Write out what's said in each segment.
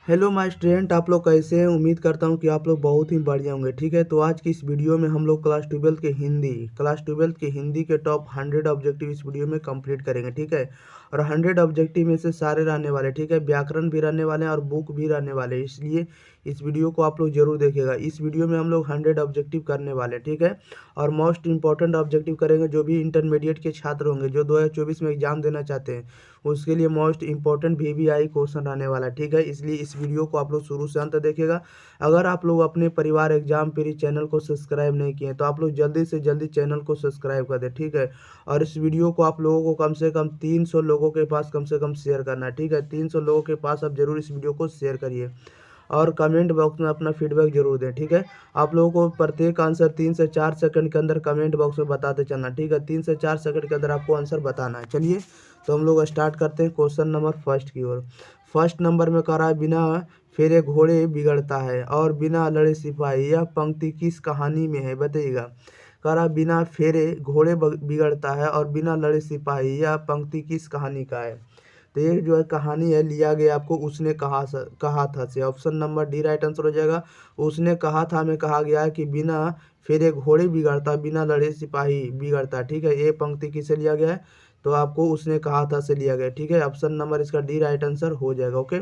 Hello my student, आप लोग कैसे हैं। उम्मीद करता हूं कि आप लोग बहुत ही बढ़िया होंगे। ठीक है, तो आज की इस वीडियो में हम लोग क्लास ट्वेल्थ के हिंदी के टॉप 100 ऑब्जेक्टिव इस वीडियो में कंप्लीट करेंगे। ठीक है, और 100 ऑब्जेक्टिव में से सारे रहने वाले, ठीक है, व्याकरण भी रहने वाले हैं और बुक भी रहने वाले हैं, इसलिए इस वीडियो को आप लोग जरूर देखेगा। इस वीडियो में हम लोग 100 ऑब्जेक्टिव करने वाले हैं। ठीक है, और मोस्ट इंपॉर्टेंट ऑब्जेक्टिव करेंगे। जो भी इंटरमीडिएट के छात्र होंगे जो 2024 में एग्जाम देना चाहते हैं उसके लिए मोस्ट इंपॉर्टेंट VVI क्वेश्चन रहने वाला है। ठीक है, इसलिए इस वीडियो को आप लोग शुरू से अंत देखिएगा। अगर आप लोग अपने परिवार एग्जाम प्री चैनल को सब्सक्राइब नहीं किए तो आप लोग जल्दी से जल्दी चैनल को सब्सक्राइब कर दें। ठीक है, और इस वीडियो को आप लोगों को कम से कम 300 लोगों के पास कम से कम शेयर करना है। ठीक है, 300 लोगों के पास आप जरूर इस वीडियो को शेयर करिए और कमेंट बॉक्स में अपना फीडबैक जरूर दें। ठीक है, आप लोगों को प्रत्येक आंसर 3 से 4 सेकंड के अंदर कमेंट बॉक्स में बताते चलना। ठीक है, 3 से 4 सेकंड के अंदर आपको आंसर बताना है। चलिए तो हम लोग स्टार्ट करते हैं क्वेश्चन नंबर फर्स्ट की ओर। फर्स्ट नंबर में कह रहा है बिना फेरे घोड़े बिगड़ता है और बिना लड़े सिपाही, यह पंक्ति किस कहानी में है बताइएगा। कह रहा बिना फेरे घोड़े बिगड़ता है और बिना लड़े सिपाही, यह पंक्ति किस कहानी का है। तो ये जो है कहानी है लिया गया आपको उसने कहा था से। Option number D right answer हो जाएगा। उसने कहा था में कहा गया है कि बिना फेरे घोड़े बिगड़ता बिना लड़े सिपाही बिगड़ता। ठीक है, ये पंक्ति किसे लिया गया है तो आपको उसने कहा था से लिया गया। ठीक है, ऑप्शन नंबर इसका डी राइट आंसर हो जाएगा। ओके,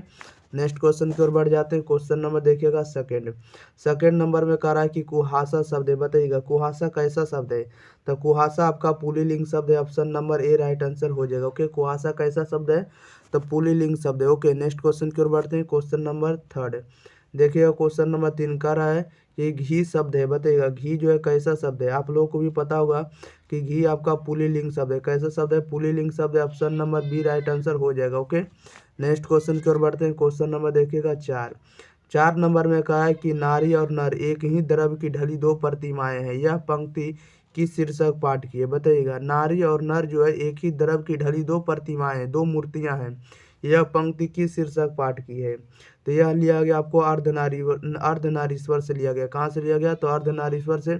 नेक्स्ट क्वेश्चन की ओर बढ़ जाते हैं। क्वेश्चन नंबर देखिएगा सेकंड। सेकंड नंबर में कह रहा है कि कुहासा शब्द है बताइएगा। कुहासा कैसा शब्द है तो कुहासा आपका पुल्लिंग शब्द है। Option number A right answer हो जाएगा। ओके, कुहासा कैसा शब्द है तो पुल्लिंग शब्द है। ओके, नेक्स्ट क्वेश्चन की ओर बढ़ते हैं। क्वेश्चन नंबर थर्ड देखिएगा। क्वेश्चन नंबर 3 कह रहा है कि घी शब्द है बताइएगा। घी जो है कैसा शब्द है, आप लोगों को भी पता होगा कि घी आपका पुल्लिंग शब्द है। कैसा शब्द है, पुल्लिंग शब्द है। Option number B right answer हो जाएगा। ओके, नेक्स्ट क्वेश्चन की ओर बढ़ते हैं। क्वेश्चन नंबर देखिएगा 4 नंबर में कहा है कि नारी और नर एक ही द्रव्य की ढली दो प्रतिमाएं हैं। यह पंक्ति किस शीर्षक पाठ की है बताइएगा। नारी और नर जो है एक ही द्रव्य की ढली दो प्रतिमाएं हैं, दो मूर्तियां हैं। यह पंक्ति किस शीर्षक पाठ की है तो यह लिया गया आपको अर्धनारीश्वर से लिया गया। कहाँ से लिया गया तो अर्धनारीश्वर से।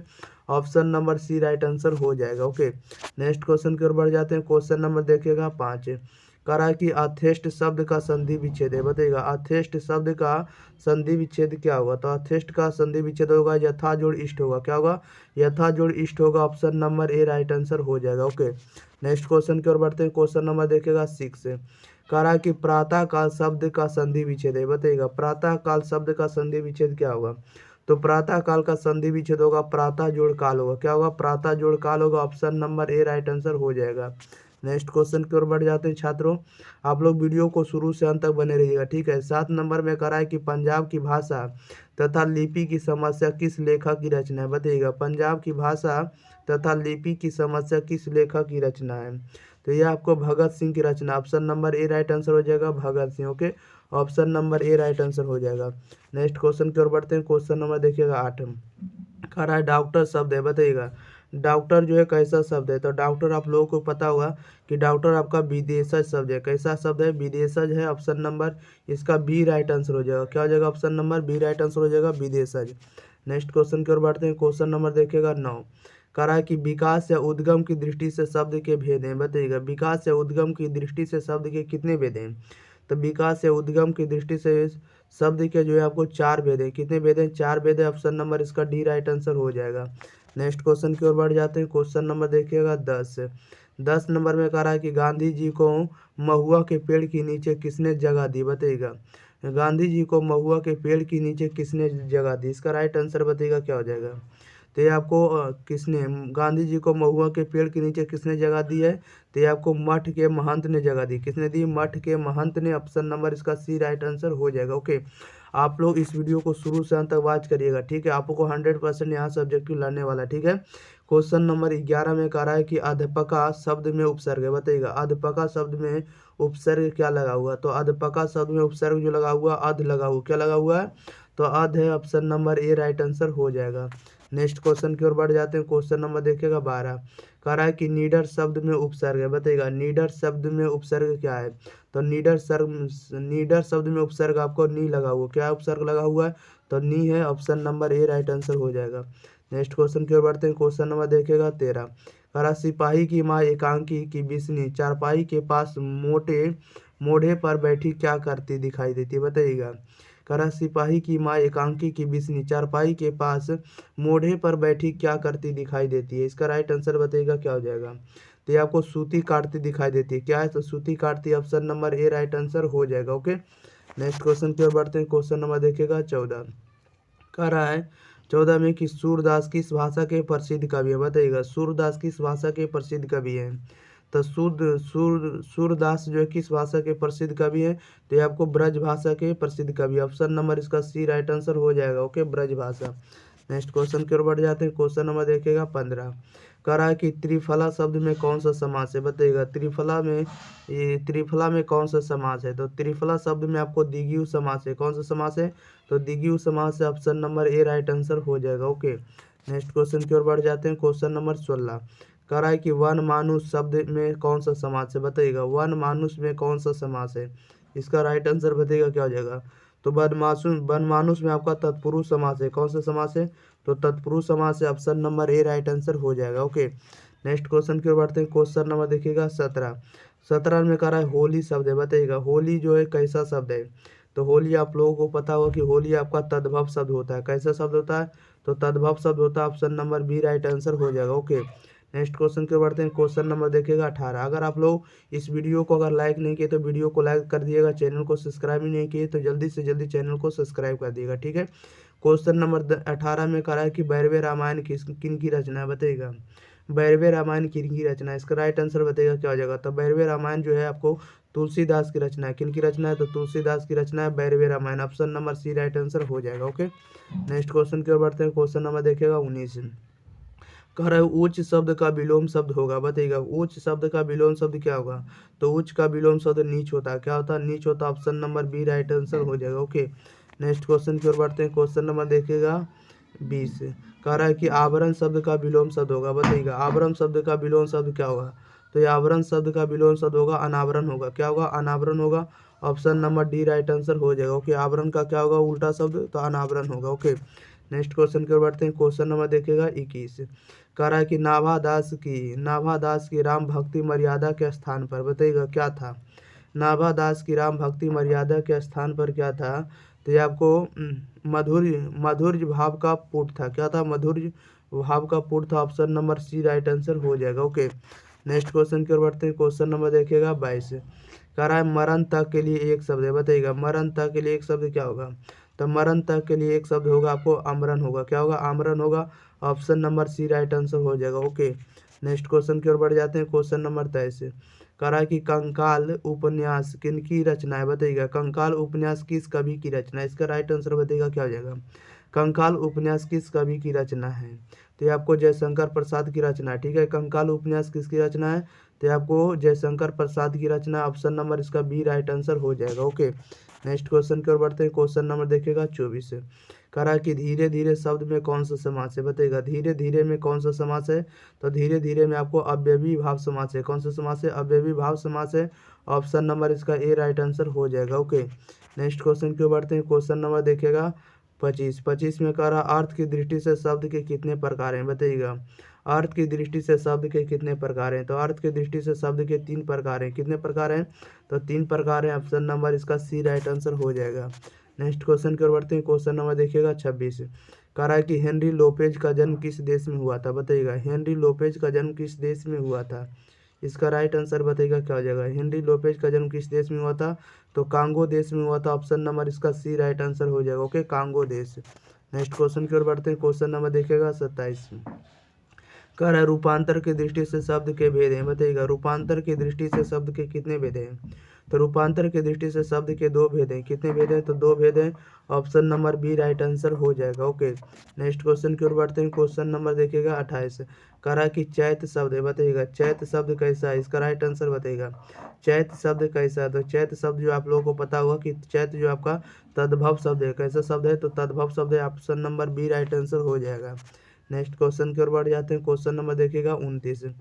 Option number C right answer हो जाएगा। ओके, नेक्स्ट क्वेश्चन की ओर बढ़ जाते हैं। क्वेश्चन नंबर देखिएगा 5 कह रहा है कि अथेस्ट शब्द का संधि विच्छेद है बताइएगा। अथेस्ट शब्द का संधि विच्छेद क्या होगा तो अथेस्ट का संधि विच्छेद होगा यथा जोड़ इष्ट होगा। क्या होगा, यथा जोड़ इष्ट होगा। Option number A right answer हो जाएगा। ओके, नेक्स्ट क्वेश्चन की ओर बढ़ते हैं। क्वेश्चन नंबर देखिएगा 6 कह रहा है कि प्रातः काल शब्द का संधि विच्छेद है बताइएगा। प्रातः काल शब्द का संधि विच्छेद क्या होगा तो प्रातः काल का संधि विच्छेद होगा प्रातः जोड़ काल होगा। क्या होगा, प्रातः जोड़ काल होगा। Option number A right answer हो जाएगा। नेक्स्ट क्वेश्चन की ओर बढ़ जाते हैं छात्रों, आप लोग वीडियो को शुरू से अंत तक बने रहिएगा। ठीक है, 7 नंबर में कह रहा है कि पंजाब की भाषा तथा लिपि की समस्या किस लेखक की रचना है बताइएगा। पंजाब की भाषा तथा लिपि की समस्या किस लेखक की रचना है तो ये आपको भगत सिंह की रचना। Option number A right answer हो जाएगा, Bhagat Singh. Okay, option number A right answer हो जाएगा। नेक्स्ट क्वेश्चन की ओर बढ़ते हैं। क्वेश्चन नंबर देखिएगा 8 कह रहा है डॉक्टर शब्द है बताइएगा। डॉक्टर जो है कैसा शब्द है तो डॉक्टर आप लोगों को पता होगा कि डॉक्टर आपका विदेशज शब्द है। कैसा शब्द है, विदेशज है। ऑप्शन नंबर इसका बी राइट आंसर हो जाएगा। क्या हो जाएगा, option number B right answer हो जाएगा, विदेशज। नेक्स्ट क्वेश्चन की ओर बढ़ते हैं। क्वेश्चन नंबर देखिएगा 9 कह रहा है कि विकास या उद्गम की दृष्टि से शब्द के भेद हैं बताइएगा। विकास या उद्गम की दृष्टि से शब्द के कितने भेद हैं तो विकास या उद्गम की दृष्टि से शब्द के जो है आपको 4 भेद हैं। कितने भेद हैं, 4 भेद है। ऑप्शन नंबर इसका डी राइट आंसर हो जाएगा। नेक्स्ट क्वेश्चन की ओर बढ़ जाते हैं। क्वेश्चन नंबर देखिएगा 10 नंबर में कह रहा है कि गांधी जी को महुआ के पेड़ के नीचे किसने जगह दी बताइएगा। गांधी जी को महुआ के पेड़ के नीचे किसने जगह दी, इसका राइट आंसर बताइएगा क्या हो जाएगा। तो ये आपको किसने, गांधी जी को महुआ के पेड़ के नीचे किसने जगह दी है तो ये आपको मठ के महंत ने जगह दी। किसने दी, मठ के महंत ने। ऑप्शन नंबर इसका सी राइट आंसर हो जाएगा। ओके, आप लोग इस वीडियो को शुरू से अंत तक वॉच करिएगा। ठीक है, आपको 100% यहाँ से ऑब्जेक्टिव लाने वाला है। ठीक है, क्वेश्चन नंबर 11 में कह रहा है कि अध्यापका शब्द में उपसर्ग है बताइएगा। अध्यापका शब्द में उपसर्ग क्या लगा हुआ तो अध्यापका शब्द में उपसर्ग जो लगा हुआ अध लगा हुआ। क्या लगा हुआ है तो अध है। Option number A right answer हो जाएगा। नेक्स्ट क्वेश्चन की ओर बढ़ जाते हैं। क्वेश्चन नंबर देखिएगा 12 कह रहा है कि नीडर शब्द में उपसर्ग है बताइएगा। नीडर शब्द में उपसर्ग क्या है तो नीडर शब्द में उपसर्ग आपको नी लगा हुआ। क्या उपसर्ग लगा हुआ है तो नी है। Option number A right answer हो जाएगा। नेक्स्ट क्वेश्चन की ओर बढ़ते हैं। क्वेश्चन नंबर देखिएगा 13 कह रहा सिपाही की माँ एकांकी की बिस्नी चारपाई के पास मोटे मोढ़े पर बैठी क्या करती दिखाई देती है, बताइएगा। करा सिपाही की माँ एकांकी की बिस्नी चारपाई के पास मोढ़े पर बैठी क्या करती दिखाई देती है। इसका राइट आंसर बताइएगा क्या हो जाएगा। तो ये आपको सूती काटती दिखाई देती है। क्या है, तो सूती काटती, option number A right answer हो जाएगा। ओके, नेक्स्ट क्वेश्चन की ओर बढ़ते हैं। क्वेश्चन नंबर देखिएगा 14। कह रहा है 14 में कि सूरदास किस भाषा के प्रसिद्ध कवि है, बताइएगा। सूरदास किस भाषा के प्रसिद्ध कवि है। तो सूरदास जो है किस भाषा के प्रसिद्ध कवि है, तो ये आपको ब्रज भाषा के प्रसिद्ध कवि। ऑप्शन नंबर इसका सी राइट आंसर हो जाएगा। ओके, ब्रज भाषा। नेक्स्ट क्वेश्चन की ओर बढ़ जाते हैं। क्वेश्चन नंबर देखिएगा 15। कह रहा है कि त्रिफला शब्द में कौन सा समास है, बताइएगा। त्रिफला में कौन सा समास है, तो त्रिफला शब्द में आपको द्विगु समास है। कौन सा समास है, तो द्विगु समास है। Option number A right answer हो जाएगा। ओके, नेक्स्ट क्वेश्चन की ओर बढ़ जाते हैं। Question number 16। कह रहा है कि वन मानुष शब्द में कौन सा समास है, बताइएगा। वन मानुष में कौन सा समास है, इसका राइट आंसर बताइएगा क्या हो जाएगा। तो वन मानुष में आपका तत्पुरुष समास है। कौन सा समास है, तो तत्पुरुष समास है। Option number A right answer हो जाएगा। ओके, नेक्स्ट क्वेश्चन की ओर बढ़ते हैं। क्वेश्चन नंबर देखिएगा 17। 17 में कह रहा है होली शब्द है, बताइएगा। होली जो है कैसा शब्द है, तो होली आप लोगों को पता होगा कि होली आपका तद्भव शब्द होता है। कैसा शब्द होता है, तो तद्भव शब्द होता है। Option number B right answer हो जाएगा। ओके, नेक्स्ट क्वेश्चन की ओर बढ़ते हैं। क्वेश्चन नंबर देखिएगा 18। अगर आप लोग इस वीडियो को अगर लाइक नहीं किए तो वीडियो को लाइक कर दिएगा। चैनल को सब्सक्राइब नहीं किए तो जल्दी से जल्दी चैनल को सब्सक्राइब कर दिएगा, ठीक है। क्वेश्चन नंबर 18 में कह रहा है कि बैरवे रामायण किन की रचना है, बताइएगा। बैरवे रामायण किन की रचना है, इसका राइट आंसर बताइएगा क्या हो जाएगा। तो बैरवे रामायण जो है आपको तुलसीदास की रचना है। किन की रचना है, तो तुलसीदास की रचना है Barvai Ramayana. Option number C right answer हो जाएगा। ओके, नेक्स्ट क्वेश्चन की ओर बढ़ते हैं। क्वेश्चन नंबर देखिएगा 19। कह रहा है उच्च शब्द का विलोम शब्द होगा, बताइएगा। उच्च शब्द का विलोम शब्द क्या होगा, तो उच्च का विलोम शब्द नीच होता है। क्या होता है, नीच होता है। Option number B right answer हो जाएगा। ओके, नेक्स्ट क्वेश्चन की ओर बढ़ते हैं। क्वेश्चन नंबर देखिएगा 20। कह रहा है कि आवरण शब्द का विलोम शब्द होगा, बताइएगा। आवरण शब्द का विलोम शब्द क्या होगा, तो ये आवरण शब्द का विलोम शब्द होगा अनावरण होगा। क्या होगा, अनावरण होगा। Option number D right answer हो जाएगा। ओके, आवरण का क्या होगा, उल्टा शब्द, तो अनावरण होगा। ओके, नेक्स्ट क्वेश्चन की ओर बढ़ते हैं। क्वेश्चन नंबर देखिएगा 21। कह रहा है कि नाभादास की राम भक्ति मर्यादा के स्थान पर, बताइएगा क्या था। नाभादास की राम भक्ति मर्यादा के स्थान पर क्या था, तो ये आपको मधुर्य भाव का पुट था। क्या था, मधुर्य भाव का पुट था। Option number C right answer हो जाएगा। ओके, नेक्स्ट क्वेश्चन की ओर बढ़ते हैं। क्वेश्चन नंबर देखिएगा 22। कह रहा है मरण तक के लिए एक शब्द है, बताइएगा। मरण तक के लिए एक शब्द क्या होगा, तो मरण तक के लिए एक शब्द होगा आपको आमरण होगा। क्या होगा, आमरण होगा। Option number C right answer हो जाएगा। ओके, नेक्स्ट क्वेश्चन की ओर बढ़ जाते हैं। Question number 23। कह रहा है कि कंकाल उपन्यास किन की रचना है, बताइएगा। कंकाल उपन्यास किस कवि की रचना है, इसका राइट आंसर बताइएगा क्या हो जाएगा। कंकाल उपन्यास किस कवि की रचना है, तो ये आपको जयशंकर प्रसाद की रचना है, ठीक है। कंकाल उपन्यास किसकी रचना है, तो ये आपको जयशंकर प्रसाद की रचना। ऑप्शन नंबर इसका बी राइट आंसर हो जाएगा। ओके, नेक्स्ट क्वेश्चन की ओर बढ़ते हैं। क्वेश्चन नंबर देखिएगा 24। कह रहा है कि धीरे धीरे शब्द में कौन सा समास है, बताइएगा। धीरे धीरे में कौन सा समास है, तो धीरे धीरे में आपको अव्ययी भाव समास है। कौन सा समास है, अव्ययी भाव समास है। ऑप्शन नंबर इसका ए राइट आंसर हो जाएगा। ओके, नेक्स्ट क्वेश्चन की ओर बढ़ते हैं। क्वेश्चन नंबर देखिएगा 25 में कह रहा अर्थ की दृष्टि से शब्द के कितने प्रकार हैं, बताइएगा। अर्थ की दृष्टि से शब्द के कितने प्रकार हैं, तो अर्थ की दृष्टि से शब्द के 3 प्रकार हैं। कितने प्रकार हैं, तो 3 प्रकार हैं। ऑप्शन नंबर इसका सी राइट आंसर हो जाएगा। नेक्स्ट क्वेश्चन की ओर बढ़ते हैं। क्वेश्चन नंबर देखिएगा 26। कह रहा है कि हेनरी लोपेज का जन्म किस देश में हुआ था, बताइएगा। हेनरी लोपेज का जन्म किस देश में हुआ था, इसका राइट आंसर बताइएगा क्या हो जाएगा। हेनरी लोपेज का जन्म किस देश में हुआ था, तो कांगो देश में हुआ था। ऑप्शन नंबर इसका सी राइट आंसर हो जाएगा। ओके, कांगो देश। नेक्स्ट क्वेश्चन की ओर बढ़ते हैं। क्वेश्चन नंबर देखिएगा 27। कह रहा है रूपांतर की दृष्टि से शब्द के भेद हैं, बताइएगा। रूपांतर की दृष्टि से शब्द के कितने भेद हैं, तो रूपांतर की दृष्टि से शब्द के 2 भेद हैं। कितने भेद हैं, तो 2 भेद हैं। Option number B right answer हो जाएगा। ओके, नेक्स्ट क्वेश्चन की ओर बढ़ते हैं। क्वेश्चन नंबर देखिएगा 28। कह रहा है कि चैत शब्द है, बताइएगा। चैत शब्द कैसा है, इसका राइट आंसर बताइएगा। चैत शब्द कैसा है, तो चैत शब्द जो आप लोगों को पता होगा कि चैत जो आपका तद्भव शब्द है। कैसा शब्द है, तो तद्भव शब्द है। Option number B right answer हो जाएगा। नेक्स्ट क्वेश्चन की ओर बढ़ जाते हैं। क्वेश्चन नंबर देखिएगा 29।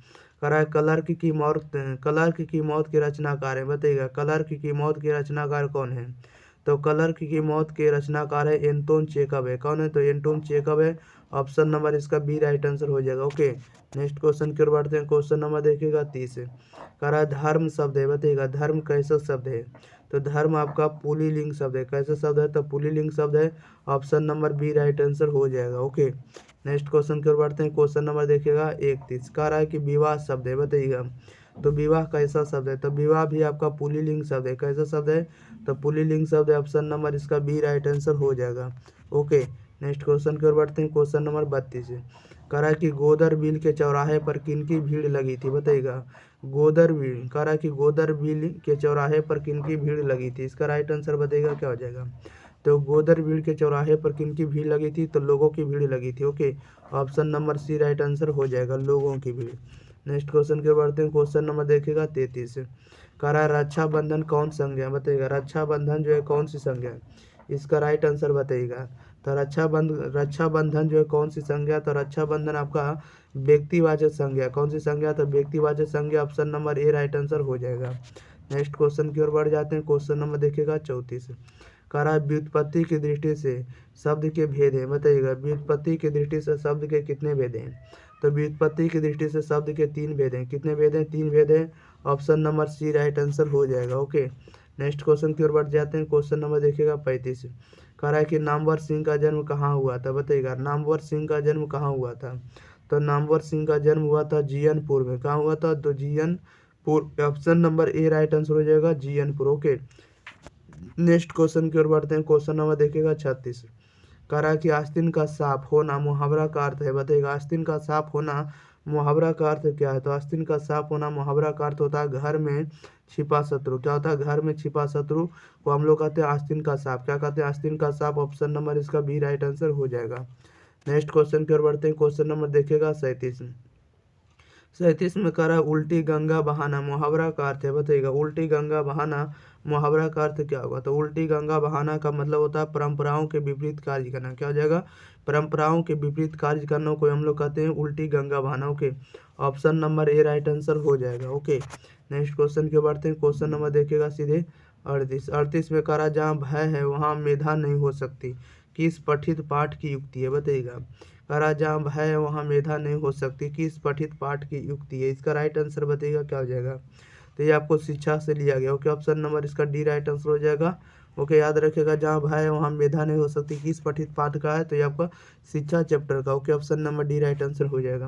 कह रहा है क्लर्क की मौत के रचनाकार है, बताइएगा। क्लर्क की मौत के रचनाकार कौन है, तो क्लर्क की मौत के रचनाकार है एंटोन चेकव है। कौन है? तो एंटोन चेकव है। ऑप्शन नंबर इसका बी राइट आंसर हो जाएगा। ओके, नेक्स्ट क्वेश्चन की ओर बढ़ते हैं। क्वेश्चन नंबर देखिएगा 30 कह रहा है धर्म शब्द है, बताइएगा धर्म कैसा शब्द है? तो धर्म आपका पुल्लिंग शब्द है। कैसा शब्द है? तो पुल्लिंग शब्द है। Option number B right answer हो जाएगा। ओके, नेक्स्ट क्वेश्चन की ओर बढ़ते हैं। क्वेश्चन नंबर देखिएगा 31 कह रहा है कि विवाह शब्द है, बताइएगा तो विवाह कैसा शब्द है? तो विवाह भी आपका पुल्लिंग शब्द है। कैसा शब्द है? तो पुल्लिंग शब्द है। ऑप्शन नंबर इसका बी राइट आंसर हो जाएगा। ओके, नेक्स्ट क्वेश्चन की ओर बढ़ते हैं। क्वेश्चन नंबर 32 कह रहा है कि गोदर बिल के चौराहे पर किनकी भीड़ लगी थी, बताइएगा गोदर बिल कह रहा है कि गोदर बिल के चौराहे पर किनकी भीड़ लगी थी? इसका राइट आंसर बताइएगा क्या हो जाएगा? तो गोदर बिल के चौराहे पर किनकी भीड़ लगी थी? तो लोगों की भीड़ लगी थी। Okay, option number C right answer हो जाएगा, लोगों की भीड़। नेक्स्ट क्वेश्चन की ओर बढ़ते हैं। क्वेश्चन नंबर देखिएगा 33 कह रहा है रक्षाबंधन कौन संज्ञा, बताइएगा रक्षाबंधन जो है कौन सी संज्ञा है? इसका राइट आंसर बताइएगा। तो रक्षाबंधन जो है कौन सी संज्ञा? तो रक्षाबंधन आपका व्यक्तिवाचक संज्ञा। कौन सी संज्ञा? तो व्यक्तिवाचक संज्ञा। Option number A right answer हो जाएगा। नेक्स्ट क्वेश्चन की ओर बढ़ जाते हैं। क्वेश्चन नंबर देखिएगा 34 कह रहा है व्युत्पत्ति की दृष्टि से शब्द के भेद है, बताइएगा व्युत्पत्ति की दृष्टि से शब्द के कितने भेद हैं? तो व्युत्पत्ति की दृष्टि से शब्द के 3 भेद हैं। कितने भेद हैं? 3 भेद हैं। Option number C right answer हो जाएगा। ओके, नेक्स्ट क्वेश्चन की ओर बढ़ जाते हैं। क्वेश्चन नंबर देखिएगा 35 कह रहा है कि नामवर सिंह का जन्म कहाँ हुआ था, बताइएगा नामवर सिंह का जन्म कहाँ हुआ था? तो नामवर सिंह का जन्म हुआ था जीयनपुर में। कहाँ हुआ था? तो Jiyanpur. Option number A right answer हो जाएगा, जीयनपुर। ओके, नेक्स्ट क्वेश्चन की ओर बढ़ते हैं। क्वेश्चन नंबर देखिएगा 36 कह रहा है कि आस्तीन का साफ होना मुहावरा का अर्थ है, बताइएगा आस्तीन का साफ होना मुहावरा का अर्थ क्या है? तो आस्तीन का साफ होना मुहावरा का अर्थ होता है घर में छिपा शत्रु। क्या होता है? घर में छिपा शत्रु को हम लोग कहते हैं आस्तीन का साफ। क्या कहते हैं? आस्तीन का साफ। ऑप्शन नंबर इसका बी राइट आंसर हो जाएगा। नेक्स्ट क्वेश्चन की ओर बढ़ते हैं। क्वेश्चन नंबर देखिएगा 37 में कह रहा है उल्टी गंगा बहाना मुहावरा का अर्थ है, बताइएगा उल्टी गंगा बहाना मुहावरा का अर्थ क्या होगा? तो उल्टी गंगा बहाना का मतलब होता है परंपराओं के विपरीत कार्य करना। क्या हो जाएगा? परंपराओं के विपरीत कार्य करने को हम लोग कहते हैं उल्टी गंगा बहाना। Okay, option number A right answer हो जाएगा। ओके, नेक्स्ट क्वेश्चन के बढ़ते हैं। क्वेश्चन नंबर देखिएगा सीधे 38 में कह रहा जहाँ भय है वहाँ मेधा नहीं हो सकती, किस पठित पाठ की युक्ति है? बताइएगा कह रहा जहाँ भय है वहाँ मेधा नहीं हो सकती, किस पठित पाठ की युक्ति है? इसका राइट आंसर बताइएगा क्या हो जाएगा? तो ये आपको शिक्षा से लिया गया। ओके, ऑप्शन नंबर इसका डी राइट आंसर हो जाएगा। ओके, याद रखिएगा जहाँ भय है वहाँ मेधा नहीं हो सकती, किस पठित पाठ का है? तो ये आपका शिक्षा चैप्टर का। Okay, option number D right answer हो जाएगा।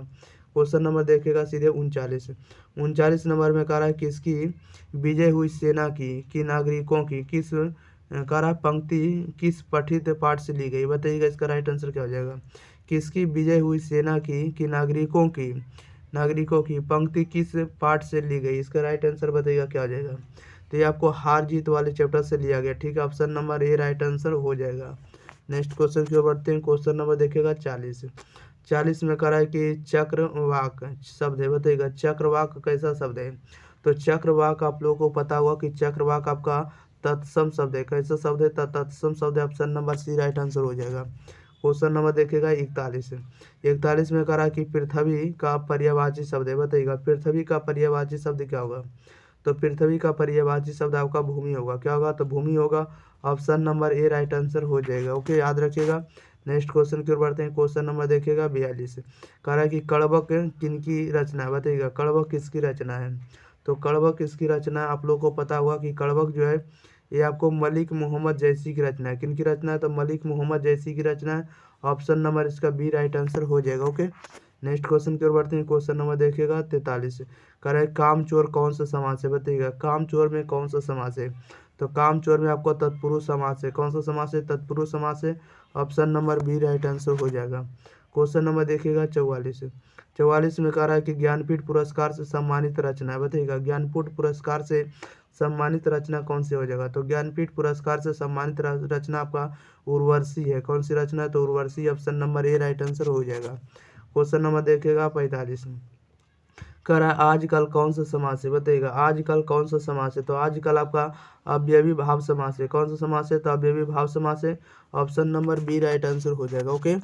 क्वेश्चन नंबर देखिएगा सीधे 39 नंबर में कह रहा है किसकी विजय हुई सेना की नागरिकों की किस कह रहा पंक्ति किस पठित पाठ से ली गई? बताइएगा इसका राइट आंसर क्या हो जाएगा? किसकी विजय हुई सेना की नागरिकों की पंक्ति किस पाठ से ली गई? इसका राइट आंसर बताइएगा क्या हो जाएगा? तो ये आपको हार जीत वाले चैप्टर से लिया गया। ठीक है, option number A right answer हो जाएगा। नेक्स्ट क्वेश्चन की ओर बढ़ते हैं। क्वेश्चन नंबर देखिएगा 40 में कह रहा है कि चक्रवाक शब्द है, बताइएगा चक्रवाक कैसा शब्द है? तो चक्रवाक आप लोगों को पता होगा कि चक्रवाक आपका तत्सम शब्द है। कैसा शब्द है? तत्सम शब्द है। Option number C right answer हो जाएगा। क्वेश्चन नंबर देखिएगा 41 में कह रहा है कि पृथ्वी का पर्यायवाची शब्द है, बताइएगा पृथ्वी का पर्यायवाची शब्द क्या होगा? तो पृथ्वी का पर्यायवाची शब्द आपका भूमि होगा। क्या होगा? तो भूमि होगा। Option number A right answer हो जाएगा। ओके, याद रखिएगा। नेक्स्ट क्वेश्चन की ओर बढ़ते हैं। क्वेश्चन नंबर देखिएगा 42 कह रहा है कि कड़बक किनकी रचना है? बताइएगा कड़बक किसकी रचना है? तो कड़बक किसकी रचना है? आप लोगों को पता होगा कि कड़बक जो है ये आपको मलिक मोहम्मद जैसी की रचना है। किनकी रचना है? तो मलिक मोहम्मद जैसी की रचना है। ऑप्शन नंबर इसका बी राइट आंसर हो जाएगा। ओके, नेक्स्ट क्वेश्चन की ओर बढ़ते हैं। क्वेश्चन नंबर देखिएगा 43 कह रहा है कामचोर कौन सा समास है? बताइएगा कामचोर में कौन सा समास है? तो कामचोर में आपको तत्पुरुष समास है। कौन सा समास है? तत्पुरुष समास है। Option number B right answer हो जाएगा। क्वेश्चन नंबर देखिएगा 44 में कह रहा है कि ज्ञानपीठ पुरस्कार से सम्मानित रचना है। बताइएगा ज्ञानपीठ पुरस्कार से सम्मानित रचना कौन सी हो जाएगा? तो ज्ञानपीठ पुरस्कार से सम्मानित रचना आपका उर्वशी है। कौन सी रचना है? तो Urvashi. Option number A right answer हो जाएगा। क्वेश्चन नंबर देखिएगा 45 कह रहा है आजकल कौन सा समास है? बताइएगा आजकल कौन सा समास है? तो आजकल आपका अव्ययी भाव समास है। कौन सा समास है? तो अव्ययी भाव समास है। Option number B right answer हो जाएगा। ओके,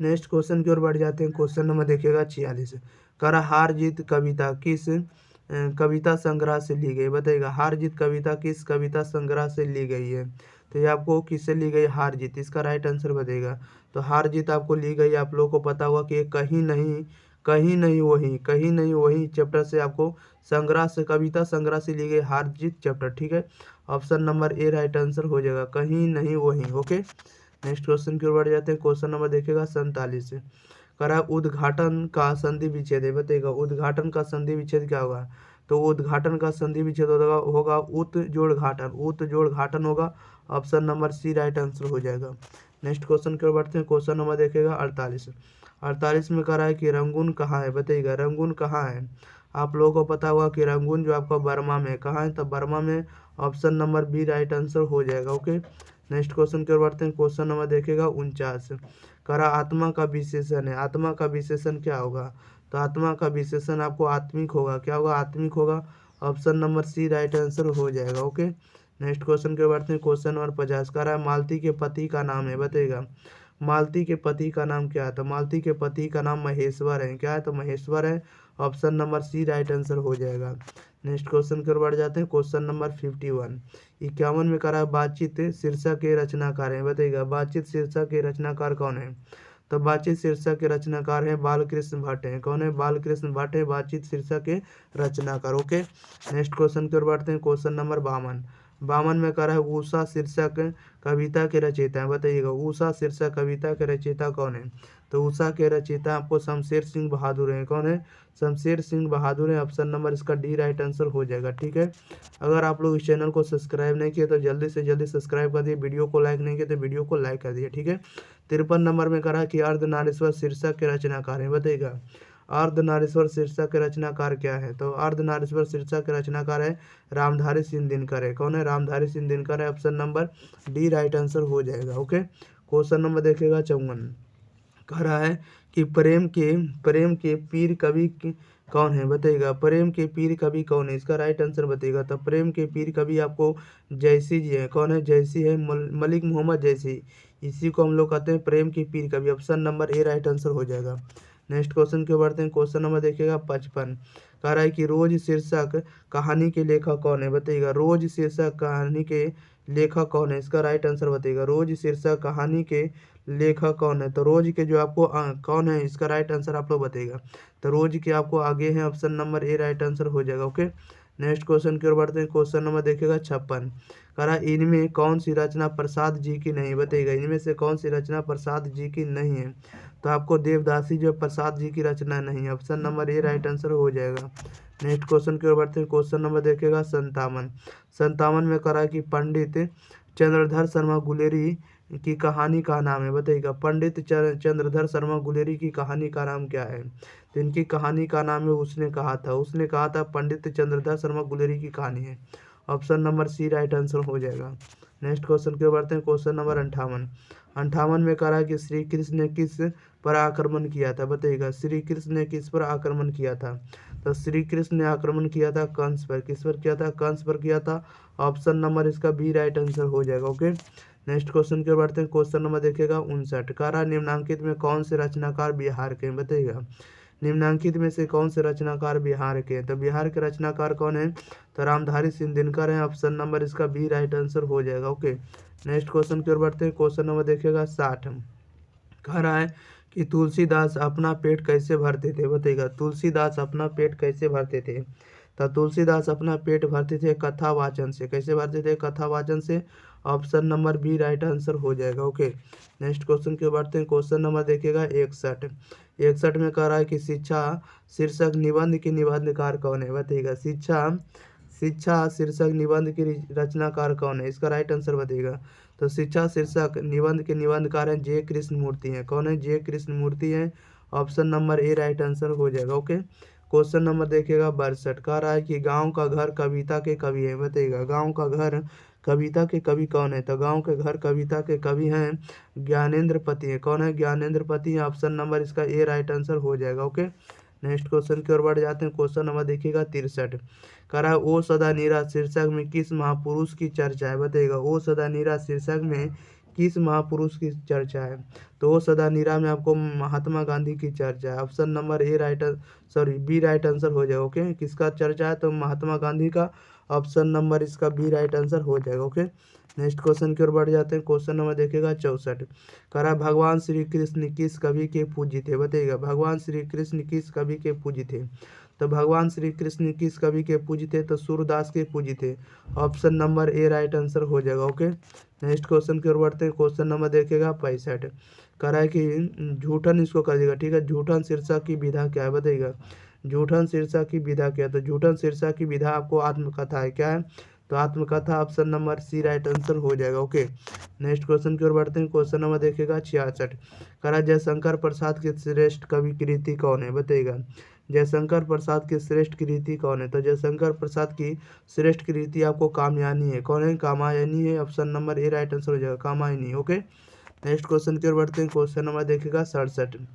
नेक्स्ट क्वेश्चन की ओर बढ़ जाते हैं। क्वेश्चन नंबर देखिएगा 46 कह रहा हार जीत कविता किस कविता संग्रह से ली गई? बताइएगा हार जीत कविता किस कविता संग्रह से ली गई है? तो ये आपको किससे ली गई, हार जीत, इसका राइट आंसर बनेगा। तो हार जीत आपको ली गई, आप लोगों को पता हुआ कि ये कहीं नहीं वही चैप्टर से आपको संग्रह से, कविता संग्रह से ली गई हार जीत चैप्टर, ठीक है। Option number A right answer हो जाएगा, कहीं नहीं वही। ओके, नेक्स्ट क्वेश्चन की ओर बढ़ जाते हैं। क्वेश्चन नंबर देखिएगा 47 से, करा उद्घाटन का संधि विच्छेद है, बताइएगा उद्घाटन का संधि विच्छेद क्या होगा। तो उद्घाटन का संधि विच्छेद होगा उत जोड़ घाटन होगा। Option number C right answer हो जाएगा। नेक्स्ट क्वेश्चन की ओर बढ़ते हैं। क्वेश्चन नंबर देखिएगा 48 में कह रहा है कि रंगून कहाँ है, बताइएगा रंगून कहाँ है। आप लोगों को पता होगा कि रंगून जो आपका बर्मा में, कहाँ है, तो बर्मा में। Option number B right answer हो जाएगा। ओके, नेक्स्ट क्वेश्चन की ओर बढ़ते हैं। क्वेश्चन नंबर देखिएगा 49, करा आत्मा का विशेषण है, आत्मा का विशेषण क्या होगा। तो आत्मा का विशेषण आपको आत्मिक होगा, क्या होगा, आत्मिक होगा। Option number C right answer हो जाएगा। ओके, नेक्स्ट क्वेश्चन की ओर बढ़ते हैं। क्वेश्चन नंबर 50, कह रहा है मालती के पति का नाम है, बताइएगा मालती के पति का नाम क्या है। तो मालती के पति का नाम महेश्वर है, क्या है, तो महेश्वर है। Option number C right answer हो जाएगा। नेक्स्ट क्वेश्चन की ओर बढ़ जाते हैं। क्वेश्चन नंबर 51 में करा है बातचीत शीर्षक के रचनाकार है, बताइएगा बातचीत शीर्षक के रचनाकार कौन है। तो बातचीत शीर्षक के रचनाकार हैं बालकृष्ण भट्ट हैं, कौन है, बालकृष्ण भट्ट है बातचीत शीर्षक के रचनाकार। ओके, नेक्स्ट क्वेश्चन की ओर बढ़ते हैं। क्वेश्चन नंबर 52 में कह रहा है उषा शीर्षक कविता के रचयिता है, बताइएगा उषा शीर्षक कविता के रचयिता कौन है। तो उषा के रचयिता आपको शमशेर सिंह बहादुर हैं, कौन है, शमशेर सिंह बहादुर है। ऑप्शन नंबर इसका डी राइट आंसर हो जाएगा, ठीक है। अगर आप लोग इस चैनल को सब्सक्राइब नहीं किए तो जल्दी से जल्दी सब्सक्राइब कर दिए, वीडियो को लाइक नहीं किए तो वीडियो को लाइक कर दिए, ठीक है। 53 नंबर में करा कि अर्धनारीश्वर शीर्षक के रचनाकार है, बताइएगा अर्धनारीश्वर शीर्षक के रचनाकार क्या है। तो अर्धनारीश्वर शीर्षक के रचनाकार है रामधारी सिंह दिनकर है, कौन है, रामधारी सिंह दिनकर है। Option number D right answer हो जाएगा। ओके, क्वेश्चन नंबर देखिएगा 54, कह रहा है कि प्रेम के पीर कवि कौन है, बताइएगा प्रेम के पीर कवि कौन है, इसका राइट आंसर बताइएगा। तो प्रेम के पीर कवि आपको जयसी जी है, कौन है, जयसी है, मलिक मोहम्मद जयसी, इसी को हम लोग कहते हैं प्रेम के पीर कवि। Option number A right answer हो जाएगा। नेक्स्ट क्वेश्चन के बढ़ते हैं। क्वेश्चन नंबर देखिएगा 55, कह रहा है कि रोज शीर्षक कहानी के लेखक कौन है, बताइएगा रोज शीर्षक कहानी के लेखक कौन है, इसका राइट आंसर बताइएगा रोज शीर्षक कहानी के लेखक कौन है। तो रोज के जो आपको कौन है, इसका राइट आंसर आप लोग बताइएगा। तो रोज के आपको आगे हैं, option number A right answer हो जाएगा। ओके, नेक्स्ट क्वेश्चन की ओर बढ़ते हैं। क्वेश्चन नंबर देखिएगा 56, कह रहा इनमें कौन सी रचना प्रसाद जी की नहीं, बताइएगा इनमें से कौन सी रचना प्रसाद जी की नहीं है। तो आपको देवदासी जो प्रसाद जी की रचना नहीं है। Option number A right answer हो जाएगा। नेक्स्ट क्वेश्चन की ओर बढ़ते हैं। क्वेश्चन नंबर देखिएगा 57 में करा कि पंडित चंद्रधर शर्मा गुलेरी की कहानी का नाम है, बताइएगा पंडित चंद्रधर शर्मा गुलेरी की कहानी का नाम क्या है। तो इनकी कहानी का नाम है उसने कहा था पंडित चंद्रधर शर्मा गुलेरी की कहानी है। Option number C right answer हो जाएगा। नेक्स्ट क्वेश्चन की ओर बढ़ते हैं। क्वेश्चन नंबर 58 में कहा कि श्री कृष्ण ने किस पर आक्रमण किया था, बताइएगा श्री कृष्ण ने किस पर आक्रमण किया था। तो श्री कृष्ण ने आक्रमण किया था कंस पर, किस पर किया था, कंस पर किया था। ऑप्शन नंबर इसका बी राइट आंसर हो जाएगा। ओके, नेक्स्ट क्वेश्चन की ओर बढ़ते हैं। क्वेश्चन नंबर देखिएगा 59, कह रहा निम्नांकित में कौन से रचनाकार बिहार के हैं, बताइएगा निम्नांकित में से कौन से रचनाकार बिहार के हैं। तो बिहार के रचनाकार कौन है, तो रामधारी सिंह दिनकर है। ऑप्शन नंबर इसका बी राइट आंसर हो जाएगा। ओके, नेक्स्ट क्वेश्चन की ओर बढ़ते हैं। क्वेश्चन नंबर देखिएगा 60, कह रहा है कि तुलसीदास अपना पेट कैसे भरते थे, बताइएगा तुलसीदास अपना पेट कैसे भरते थे। तो तुलसीदास अपना पेट भरते थे कथा वाचन से, कैसे भरते थे, कथा वाचन से। Option number B right answer हो जाएगा। ओके, नेक्स्ट क्वेश्चन की ओर बढ़ते हैं। क्वेश्चन नंबर देखिएगा 61 में कह रहा है कि शिक्षा शीर्षक निबंध के निबंधकार कौन है, बताइएगा शिक्षा शीर्षक निबंध की रचनाकार कौन है, इसका राइट आंसर बताइएगा। तो शिक्षा शीर्षक निबंध के निबंधकार हैं जे कृष्ण मूर्ति हैं, कौन है, जे कृष्ण मूर्ति हैं। Option number A right answer हो जाएगा। ओके, क्वेश्चन नंबर देखिएगा 62, कह रहा है कि गांव का घर कविता के कवि है, बताइएगा गांव का घर कविता के कवि कौन है। तो गांव के घर कविता के कवि हैं ज्ञानेंद्र पति है, कौन है, ज्ञानेंद्र पति है। ऑप्शन नंबर इसका ए राइट आंसर हो जाएगा। ओके, नेक्स्ट क्वेश्चन की ओर बढ़ जाते हैं। क्वेश्चन नंबर देखिएगा 63, कह रहा है ओ सदा नीरा शीर्षक में किस महापुरुष की चर्चा है, बताइएगा ओ सदा नीरा शीर्षक में किस महापुरुष की चर्चा है। तो ओ सदा नीरा में आपको महात्मा गांधी की चर्चा है। Option number A B right answer हो जाएगा। ओके, किसका चर्चा है, तो महात्मा गांधी का। ऑप्शन नंबर इसका बी राइट आंसर हो जाएगा। ओके, नेक्स्ट क्वेश्चन की ओर बढ़ जाते हैं। क्वेश्चन नंबर देखिएगा 64। कह रहा है भगवान श्री कृष्ण किस कवि के पूज्य थे, बताइएगा। भगवान श्री कृष्ण किस कवि के पूज्य थे, तो भगवान श्री कृष्ण किस कवि के पूज्य थे, तो सूरदास के पूज्य थे। Option number A right answer हो जाएगा। ओके, नेक्स्ट क्वेश्चन की ओर बढ़ते हैं। क्वेश्चन नंबर देखिएगा 65। कह रहा है कि झूठन इसको कर देगा, ठीक है। झूठन शीर्षक की विधा क्या है, बताइएगा। झूठन शीर्षक की विधा क्या है, तो झूठन शीर्षक की विधा आपको आत्मकथा है, क्या है, तो आत्मकथा। Option number C right answer हो जाएगा। ओके, नेक्स्ट क्वेश्चन की ओर बढ़ते हैं। क्वेश्चन नंबर देखिएगा 66। कह रहा है जयशंकर प्रसाद के श्रेष्ठ कवि कृति कौन है, बताइएगा। जयशंकर प्रसाद की श्रेष्ठ कृति कौन है, तो जयशंकर प्रसाद की श्रेष्ठ कृति आपको कामयानी है। कौन है, कामायनी है। Option number A right answer हो जाएगा, कामायनी। ओके, नेक्स्ट क्वेश्चन की ओर बढ़ते हैं। क्वेश्चन नंबर देखिएगा 67।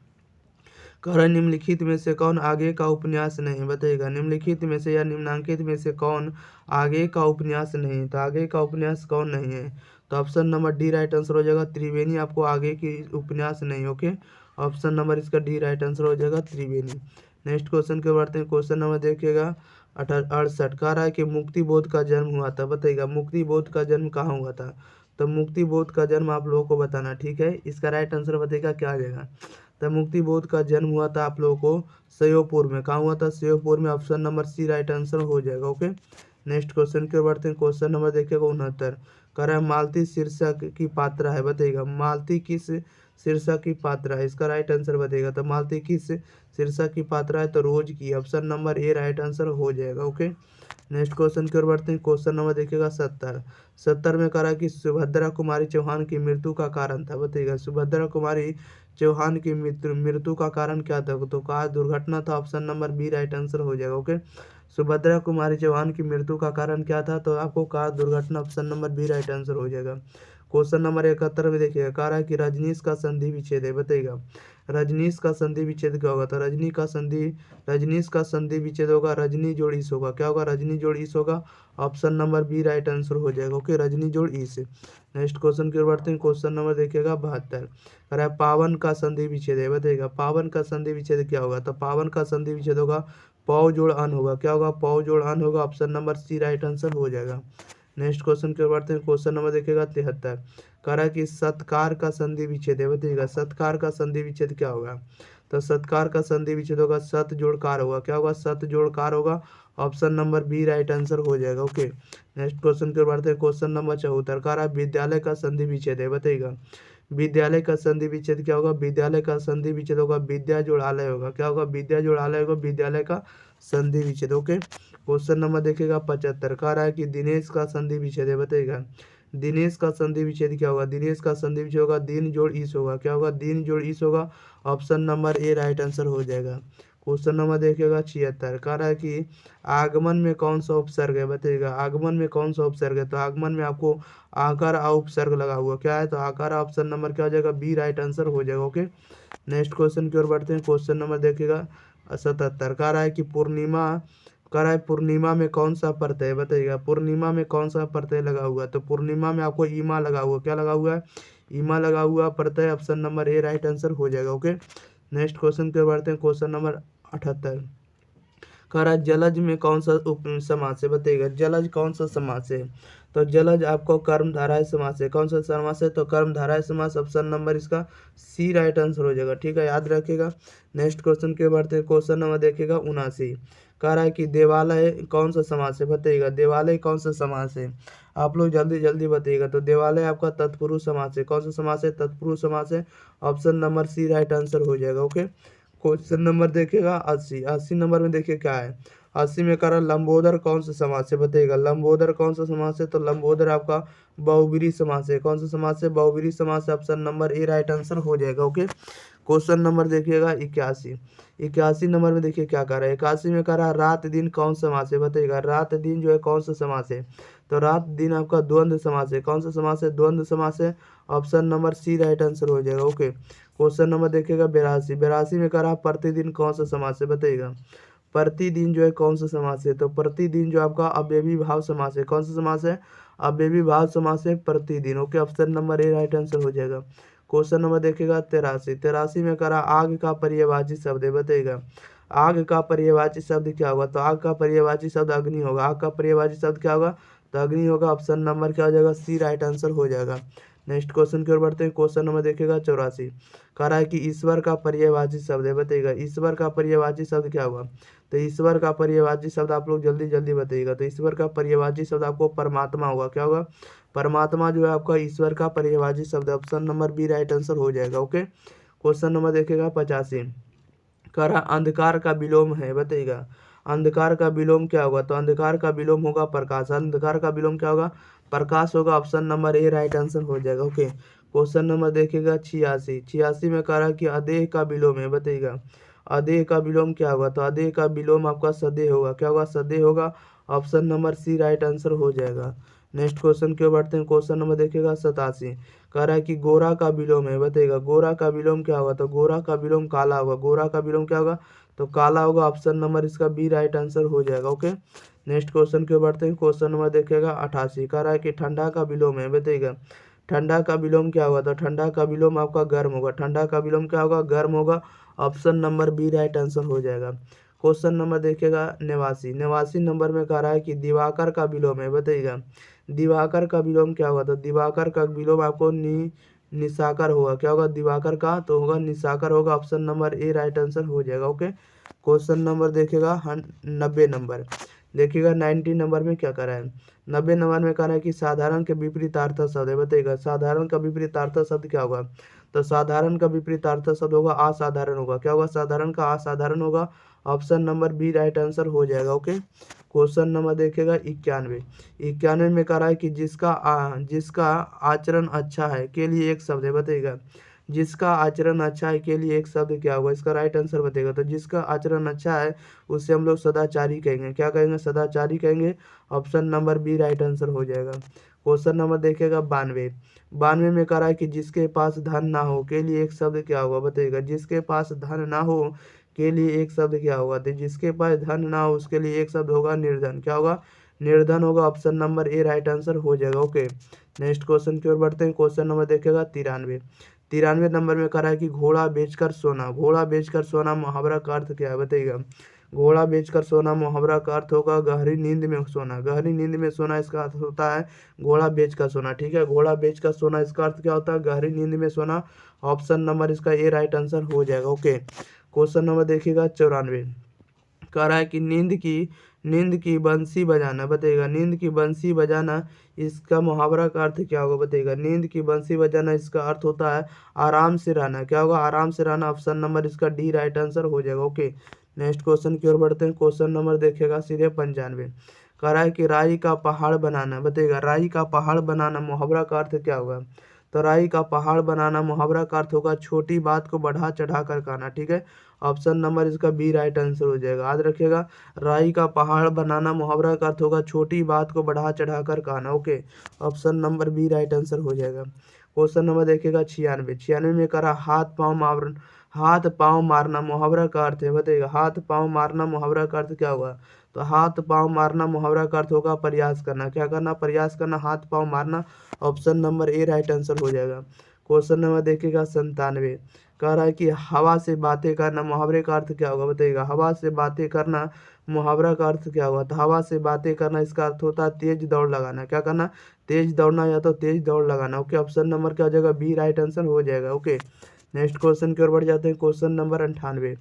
कह रहा है निम्नलिखित में से कौन आगे का उपन्यास नहीं, बताइएगा। निम्नलिखित में से या निम्नांकित में से कौन आगे का उपन्यास नहीं, तो आगे का उपन्यास कौन नहीं है, तो option number D right answer हो जाएगा, त्रिवेणी आपको आगे की उपन्यास नहीं। ओके, ऑप्शन नंबर इसका डी राइट आंसर हो जाएगा, त्रिवेणी। नेक्स्ट क्वेश्चन के बढ़ते हैं। क्वेश्चन नंबर देखिएगा 68। कह रहा है कि मुक्ति बोध का जन्म हुआ था, बताइएगा। मुक्ति बोध का जन्म कहाँ हुआ था, तो मुक्ति बोध का जन्म आप लोगों को बताना, ठीक है। इसका राइट आंसर बताइएगा क्या आ जाएगा, तो मुक्ति बोध का जन्म हुआ था आप लोगों को श्योपुर में। कहाँ हुआ था, श्योपुर में। Option number C right answer हो जाएगा। ओके, नेक्स्ट क्वेश्चन की ओर बढ़ते हैं। क्वेश्चन नंबर देखिएगा 69। कह रहा है मालती शीर्षक की पात्रा है, बताइएगा। मालती किस शीर्षक की पात्रा है, इसका राइट आंसर बताइएगा। तो मालती किस शीर्षक की पात्रा है, तो रोज की। Option number A right answer हो जाएगा। ओके, नेक्स्ट क्वेश्चन की ओर बढ़ते हैं। क्वेश्चन नंबर देखिएगा 70 में कह रहा है कि सुभद्रा कुमारी चौहान की मृत्यु का कारण था, बताइएगा। सुभद्रा कुमारी चौहान की मृत्यु का कारण क्या था, तो कार दुर्घटना था। Option number B right answer हो जाएगा। ओके, सुभद्रा कुमारी चौहान की मृत्यु का कारण क्या था, तो आपको कार दुर्घटना। Option number B right answer हो जाएगा। क्वेश्चन नंबर 71 में देखिएगा, कह रहा है कि रजनीश का संधि विच्छेद है, बताइएगा। रजनीश का संधि विच्छेद क्या होगा, तो रजनीश का संधि विच्छेद होगा रजनी जोड़ ईस होगा, क्या होगा, रजनी जोड़ ईस होगा। Option number B right answer हो जाएगा। ओके, रजनी जोड़ ईस। नेक्स्ट क्वेश्चन की ओर बढ़ते हैं। क्वेश्चन नंबर देखिएगा 72। कह रहा है पावन का संधि विच्छेद है, बताइएगा। पावन का संधि विच्छेद क्या होगा, तो पावन का संधि विच्छेद होगा पौ जोड़ अन होगा, क्या होगा, पौ जोड़ अन होगा। Option number C right answer हो जाएगा। नेक्स्ट क्वेश्चन की ओर बढ़ते हैं। क्वेश्चन नंबर देखिएगा 73। कह रहा है कि सत्कार का संधि विच्छेद है, बताइएगा। सत्कार का संधि विच्छेद क्या होगा, तो सत्कार का संधि विच्छेद होगा सत जोड़ कार होगा, क्या होगा, सत जोड़ कार होगा। Option number B right answer हो जाएगा। ओके, नेक्स्ट क्वेश्चन की ओर बढ़ते हैं। Question number 74। कह रहा है विद्यालय का संधि विच्छेद है, बताइएगा। विद्यालय का संधि विच्छेद क्या होगा, विद्यालय का संधि विच्छेद होगा विद्या जोड़ आलय होगा, क्या होगा, विद्या जोड़ आलय होगा, विद्यालय का संधि विच्छेद। ओके, क्वेश्चन नंबर देखिएगा 75। कह रहा है कि दिनेश का संधि विच्छेद है, बताइएगा। दिनेश का संधि विच्छेद क्या होगा, दिनेश का संधि विच्छेद होगा दिन जोड़ ईस होगा, क्या होगा, दिन जोड़ ईस होगा। Option number A right answer हो जाएगा। क्वेश्चन नंबर देखिएगा 76। कह रहा है कि आगमन में कौन सा उपसर्ग है, बताइएगा। आगमन में कौन सा उपसर्ग है, तो आगमन में आपको आकार आ उपसर्ग लगा हुआ, क्या है, तो आकार। ऑप्शन नंबर क्या हो जाएगा, बी राइट आंसर हो जाएगा। ओके, नेक्स्ट क्वेश्चन की ओर बढ़ते हैं। क्वेश्चन नंबर देखिएगा 77। कह रहा है कि पूर्णिमा, कह रहा है पूर्णिमा में कौन सा प्रत्यय, बताइएगा। पूर्णिमा में कौन सा प्रत्यय लगा हुआ, तो पूर्णिमा में आपको ईमा लगा हुआ, क्या लगा हुआ है, ईमा लगा हुआ प्रत्यय। Option number A right answer हो जाएगा। ओके, नेक्स्ट क्वेश्चन की ओर बढ़ते हैं। Question number 78। कह रहा है जलज में कौन सा समास है, बताइएगा। जलज कौन सा समास है, तो जलज आपको कर्मधारय समास है। कौन सा समास है, तो कर्मधारय समास। ऑप्शन नंबर इसका सी राइट आंसर हो जाएगा, ठीक है, याद रखिएगा। नेक्स्ट क्वेश्चन के बढ़ते हैं। क्वेश्चन नंबर देखिएगा 79। कह रहा है कि देवालय कौन सा समास है, बताइएगा। देवालय कौन सा समास है, आप लोग जल्दी जल्दी बताइएगा। तो देवालय आपका तत्पुरुष समास है। कौन सा समास है, तत्पुरुष समास है। Option number C right answer हो जाएगा। ओके, क्वेश्चन नंबर देखिएगा 80। 80 नंबर में देखिए क्या है, 80 में कह रहा लंबोदर कौन सा समास है, बताइएगा। लंबोदर कौन सा समास है, तो लंबोदर आपका बहुब्रीहि समास है। कौन सा समास है, बहुब्रीहि समास है। Option number A right answer हो जाएगा। ओके, क्वेश्चन नंबर देखिएगा 81। 81 नंबर में देखिए क्या कर रहा है। 81 में कह रहा है रात दिन कौन सा समास है, बताइएगा। रात दिन जो है कौन सा समास है, तो रात दिन आपका द्वंद्व समास है। कौन सा समास है, द्वंद्व समास है। Option number C right answer हो जाएगा। ओके, क्वेश्चन नंबर देखिएगा 82। 82 में कह रहा है प्रतिदिन कौन सा समास है, बताइएगा। प्रतिदिन जो है कौन सा समास है, तो प्रतिदिन जो आपका अव्ययी भाव समास है। कौन सा समास है, अव्ययी भाव समास है प्रतिदिन। Okay, option number A right answer हो जाएगा। क्वेश्चन नंबर देखिएगा 83। 83 में कह रहा आग का पर्यायवाची शब्द है, बताइएगा। आग का पर्यायवाची शब्द क्या होगा? तो आग का पर्यायवाची शब्द अग्नि होगा। आग का पर्यायवाची शब्द क्या होगा? तो अग्नि होगा। ऑप्शन नंबर क्या हो जाएगा? सी राइट आंसर हो जाएगा। नेक्स्ट क्वेश्चन की ओर बढ़ते हैं। क्वेश्चन नंबर देखिएगा 84। कह रहा है कि ईश्वर का पर्यायवाची शब्द है, बताइएगा ईश्वर का पर्यायवाची शब्द क्या होगा? तो ईश्वर का पर्यायवाची शब्द आप लोग जल्दी जल्दी बताइएगा। तो ईश्वर का पर्यायवाची शब्द आपको परमात्मा होगा। क्या होगा? परमात्मा जो है आपका ईश्वर का पर्यायवाची शब्द। Option number B right answer हो जाएगा। ओके, क्वेश्चन नंबर देखिएगा 85। कह रहा अंधकार का विलोम है, बताइएगा अंधकार का विलोम क्या होगा? तो अंधकार का विलोम होगा प्रकाश। अंधकार का विलोम क्या होगा? प्रकाश होगा। Option number A right answer हो जाएगा। ओके, क्वेश्चन नंबर देखिएगा 86। 86 में कह रहा है कि अदेह का विलोम है, बताइएगा अदेह का विलोम क्या होगा? तो अदेह का विलोम आपका सदेह होगा। क्या होगा? सदेह होगा। Option number C right answer हो जाएगा। नेक्स्ट क्वेश्चन की ओर बढ़ते हैं। क्वेश्चन नंबर देखिएगा 87। कह रहा है कि गोरा का विलोम है, बताइएगा गोरा का विलोम क्या होगा? तो गोरा का विलोम काला होगा। गोरा का विलोम क्या होगा? तो काला होगा। ऑप्शन नंबर इसका बी राइट आंसर हो जाएगा। ओके, नेक्स्ट क्वेश्चन की ओर बढ़ते हैं। क्वेश्चन नंबर देखिएगा 88। कह रहा है कि ठंडा का विलोम है, बताइएगा ठंडा का विलोम क्या होगा? तो ठंडा का विलोम आपका गर्म होगा। ठंडा का विलोम क्या होगा? गर्म होगा। Option number B right answer हो जाएगा। क्वेश्चन नंबर देखिएगा 89। 89 नंबर में कह रहा है कि दिवाकर का विलोम है, बताइएगा दिवाकर का विलोम क्या होगा? तो दिवाकर का विलोम आपको निशाकर होगा। क्या होगा? दिवाकर का तो होगा निशाकर होगा। Option number A right answer हो जाएगा। ओके, क्वेश्चन नंबर देखिएगा 90 नंबर। देखिएगा 90 नंबर में क्या कह रहा है? 90 नंबर में कह रहा है कि साधारण के विपरीतार्थ शब्द है, बताइएगा साधारण का विपरीतार्थ शब्द क्या होगा? तो साधारण का विपरीतार्थ शब्द होगा असाधारण होगा। क्या होगा? साधारण का असाधारण होगा। Option number B right answer हो जाएगा। ओके, क्वेश्चन नंबर देखिएगा 91। 91 में कह रहा है कि जिसका आचरण अच्छा है के लिए एक शब्द है, बताइएगा जिसका आचरण अच्छा है के लिए एक शब्द क्या होगा? इसका राइट आंसर बताइएगा। तो जिसका आचरण अच्छा है उससे हम लोग सदाचारी कहेंगे। क्या कहेंगे? सदाचारी कहेंगे। Option number B right answer हो जाएगा। क्वेश्चन नंबर देखिएगा 92। 92 में कह रहा है कि जिसके पास धन ना हो के लिए एक शब्द क्या होगा? बताइएगा जिसके पास धन ना हो के लिए एक शब्द क्या होगा? तो जिसके पास धन ना हो उसके लिए एक शब्द होगा निर्धन। क्या होगा? निर्धन होगा। Option number A right answer हो जाएगा। ओके, नेक्स्ट क्वेश्चन की ओर बढ़ते हैं। क्वेश्चन नंबर देखिएगा 93। 93 नंबर में कह रहा है कि घोड़ा बेचकर सोना। घोड़ा बेचकर सोना मुहावरा का अर्थ क्या है? बताइएगा घोड़ा बेचकर सोना मुहावरा का अर्थ होगा गहरी नींद में सोना। गहरी नींद में सोना इसका अर्थ होता है घोड़ा बेचकर सोना। ठीक है, घोड़ा बेचकर सोना इसका अर्थ क्या होता है? गहरी नींद में सोना। ऑप्शन नंबर इसका ए राइट आंसर हो जाएगा। ओके, क्वेश्चन नंबर देखिएगा 94। कह रहा है कि नींद की बंसी बजाना, बताइएगा नींद की बंसी बजाना इसका मुहावरा का अर्थ क्या होगा? बताइएगा नींद की बंसी बजाना इसका अर्थ होता है आराम से रहना। क्या होगा? आराम से रहना। ऑप्शन नंबर इसका डी राइट आंसर हो जाएगा। ओके, नेक्स्ट क्वेश्चन की ओर बढ़ते हैं। क्वेश्चन नंबर देखिएगा सीधे 95। कह रहा है कि राई का पहाड़ बनाना, बताइएगा राई का पहाड़ बनाना मुहावरा का अर्थ क्या होगा? तो राई का पहाड़ बनाना मुहावरा का अर्थ होगा छोटी बात को बढ़ा चढ़ा कर कहना। ठीक है, ऑप्शन नंबर इसका बी राइट आंसर हो जाएगा। याद रखिएगा राई का पहाड़ बनाना मुहावरा का अर्थ होगा छोटी बात को बढ़ा चढ़ा कर कहना। Okay, option number B right answer हो जाएगा। क्वेश्चन नंबर देखिएगा 96। 96 में करा हाथ पाँव मारना मुहावरा का अर्थ है, बताइएगा हाथ पाँव मारना मुहावरा का अर्थ क्या होगा? तो हाथ पाँव मारना मुहावरा का अर्थ होगा प्रयास करना। क्या करना? प्रयास करना। हाथ पाँव मारना। Option number A right answer हो जाएगा। क्वेश्चन नंबर देखिएगा 97। कह रहा है कि हवा से बातें करना मुहावरे का अर्थ क्या होगा? बताइएगा हवा से बातें करना मुहावरा का अर्थ क्या होगा? तो हवा से बातें करना इसका अर्थ होता है तेज दौड़ लगाना। क्या करना? तेज दौड़ना या तो तेज दौड़ लगाना। ओके, ऑप्शन नंबर क्या हो जाएगा? बी राइट आंसर हो जाएगा। ओके, नेक्स्ट क्वेश्चन की ओर बढ़ जाते हैं। Question number 98।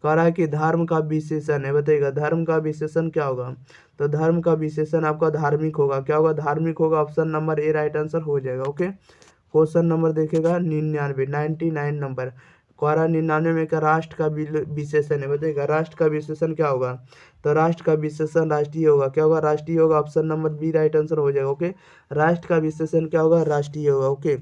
कह रहा है कि धर्म का विशेषण है, बताइएगा धर्म का विशेषण क्या होगा? तो धर्म का विशेषण आपका धार्मिक होगा। क्या होगा? धार्मिक होगा। Option number A right answer हो जाएगा। ओके, क्वेश्चन नंबर देखिएगा 99। 99 नंबर कह रहा है 99 में का राष्ट्र का विशेषण है, बताइएगा राष्ट्र का विशेषण क्या होगा? तो राष्ट्र का विशेषण राष्ट्रीय होगा। क्या होगा? राष्ट्रीय होगा। Option number B right answer हो जाएगा। ओके, राष्ट्र का विशेषण क्या होगा? राष्ट्रीय होगा। ओके,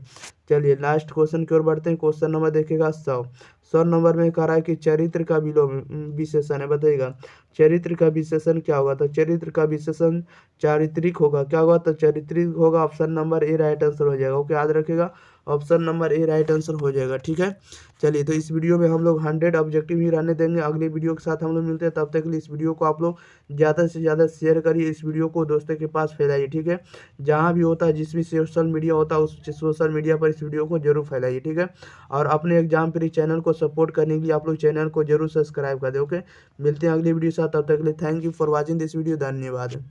चलिए लास्ट क्वेश्चन की ओर बढ़ते हैं। क्वेश्चन नंबर देखिएगा 100 नंबर में कह रहा है कि चरित्र का विलोम विशेषण है, बताइएगा चरित्र का विशेषण क्या होगा? तो चरित्र का विशेषण चारित्रिक होगा। क्या होगा? तो चारित्रिक होगा। Option number A right answer हो जाएगा। ओके, याद रखिएगा option number A right answer हो जाएगा। ठीक है, चलिए तो इस वीडियो में हम लोग 100 ऑब्जेक्टिव ही रहने देंगे। अगले वीडियो के साथ हम लोग मिलते हैं, तब तक के लिए इस वीडियो को आप आप लोग ज़्यादा से ज़्यादा शेयर करिए, इस वीडियो को दोस्तों के पास फैलाइए, ठीक है। जहाँ भी होता है, जिस भी सोशल मीडिया होता है उस सोशल मीडिया पर इस वीडियो को जरूर फैलाइए, ठीक है। और अपने एग्जाम प्री चैनल को सपोर्ट करने के लिए आप लोग चैनल को जरूर सब्सक्राइब कर दे, ओके। मिलते हैं अगली वीडियो के साथ, तब तक के लिए thank you for watching this video, धन्यवाद।